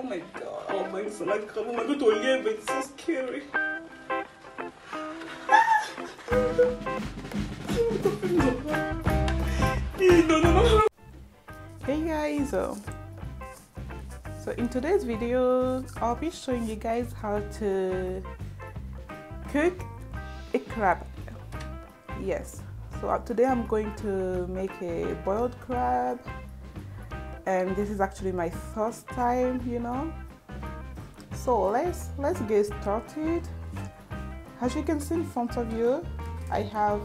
Oh my god, oh my god, oh my god, Olive, it's so scary. No. Hey guys, so in today's video, I'll be showing you guys how to cook a crab. Yes, so today I'm going to make a boiled crab, and this is actually my first time, you know. So let's get started. As you can see in front of you, I have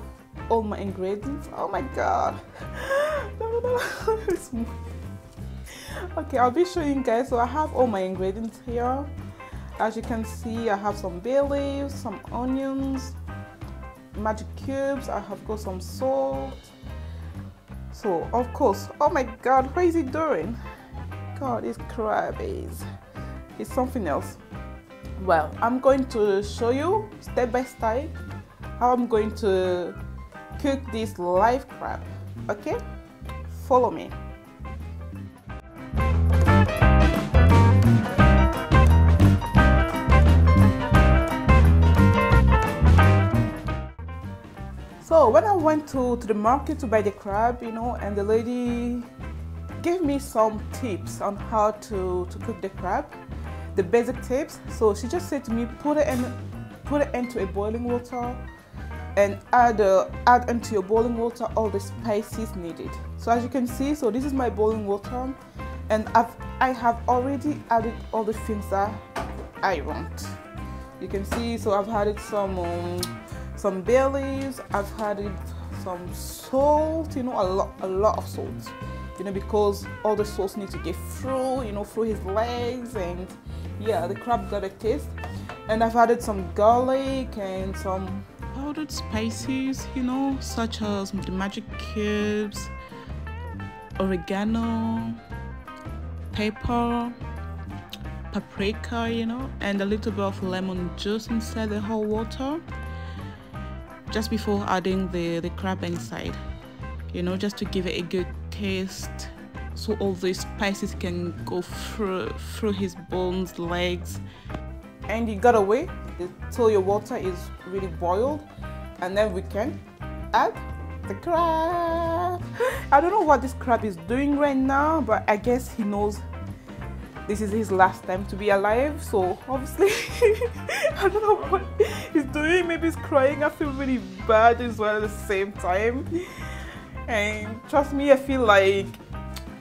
all my ingredients. Oh my god. No. Okay, I'll be showing you guys. So I have all my ingredients here. As you can see, I have some bay leaves, some onions, magic cubes, I have got some salt. So of course, oh my god, what is he doing? God, this crab is something else. Well, I'm going to show you step by step how I'm going to cook this live crab. Okay, follow me. So when I went to the market to buy the crab, you know, and the lady gave me some tips on how to cook the crab, the basic tips. So she just said to me, put it into a boiling water and add into your boiling water all the spices needed. So as you can see, so this is my boiling water, and I have already added all the things that I want. You can see, so I've added some bay leaves, I've added some salt, you know, a lot of salt, you know, because all the salt need to get through, you know, through his legs, and yeah, the crab got a taste. And I've added some garlic and some powdered spices, you know, such as the magic cubes, oregano, pepper, paprika, you know, and a little bit of lemon juice inside the whole water, just before adding the crab inside, you know, just to give it a good taste, so all the spices can go through his bones, legs. And you gotta wait till your water is really boiled, and then we can add the crab. I don't know what this crab is doing right now, but I guess he knows this is his last time to be alive, so obviously I don't know what he's doing. Maybe he's crying. I feel really bad as well at the same time, and trust me, I feel like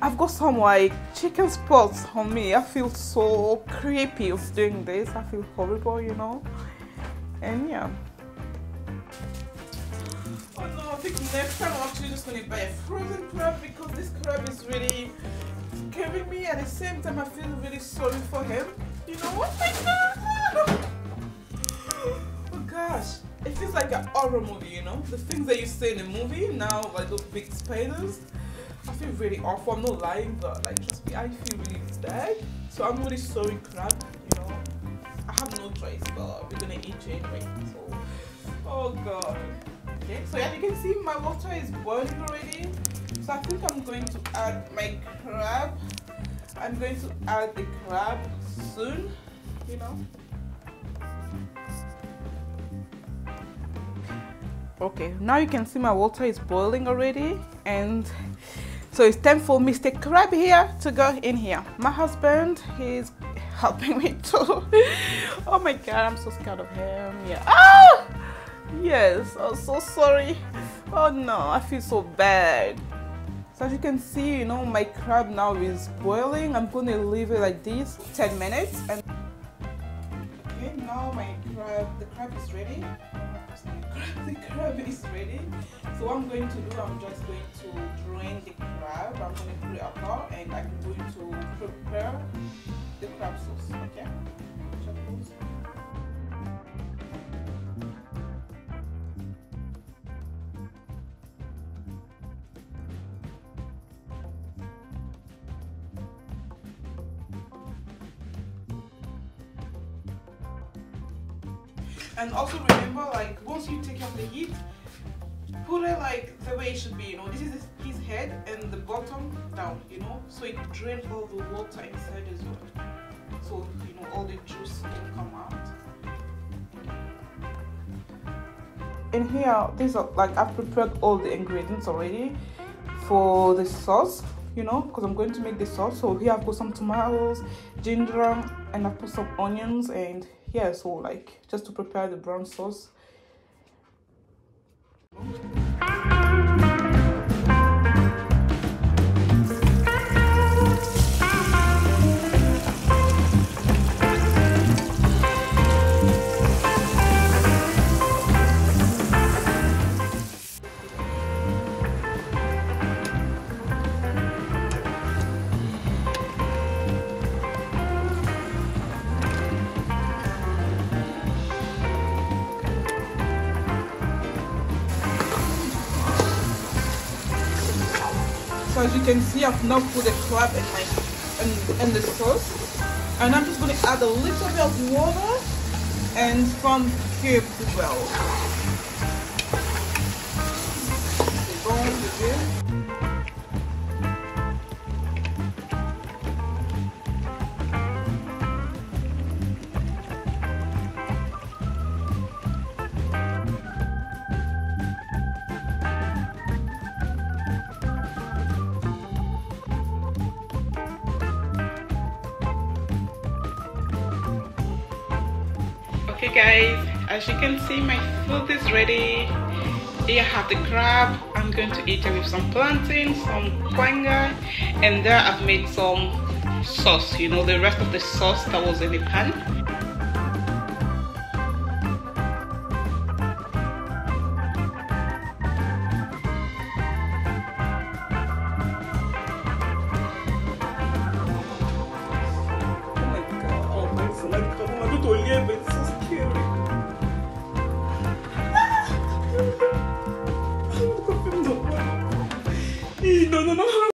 I've got some like chicken spots on me. I feel so creepy of doing this. I feel horrible, you know. And yeah. Oh no, I think next time I'm actually just gonna buy a frozen crab, because this crab is really scaring me. At the same time, I feel really sorry for him. You know what? Oh my god! Oh gosh, it feels like an horror movie, you know? The things that you see in the movie now, like those big spiders. I feel really awful. I'm not lying, but like, trust me, I feel really bad. So I'm really sorry, crab. You know, I have no choice, but we're gonna eat you anyway. So, oh god. Okay, so as you can see, my water is boiling already. So I think I'm going to add my crab. I'm going to add the crab soon, you know. Okay, now you can see my water is boiling already, and so it's time for Mr. Crab here to go in here. My husband, he's helping me too. Oh my god, I'm so scared of him. Yeah. Ah! Yes, I'm so sorry. Oh no, I feel so bad. So as you can see, you know, my crab now is boiling. I'm going to leave it like this 10 minutes. And okay, now the crab is ready. The crab is ready. So what I'm going to do, I'm just going to drain the crab. I'm going to put it apart, and I'm going to prepare the crab sauce. Okay? And also remember, like, once you take off the heat, put it like the way it should be, you know. This is his head and the bottom down, you know, so it drains all the water inside as well. so you know all the juice can come out. And here, these are like I've prepared all the ingredients already for the sauce, you know, because I'm going to make the sauce. So here I've put some tomatoes, ginger, and I've put some onions, and yeah, so like just to prepare the brown sauce. So as you can see, I've now put the crab in the sauce, and I'm just going to add a little bit of water and some cubes as well. The bone, the rib. Okay guys, as you can see, my food is ready. Here I have the crab. I'm going to eat it with some plantain, some kwanga, and there I've made some sauce, you know, the rest of the sauce that was in the pan. No, no, no.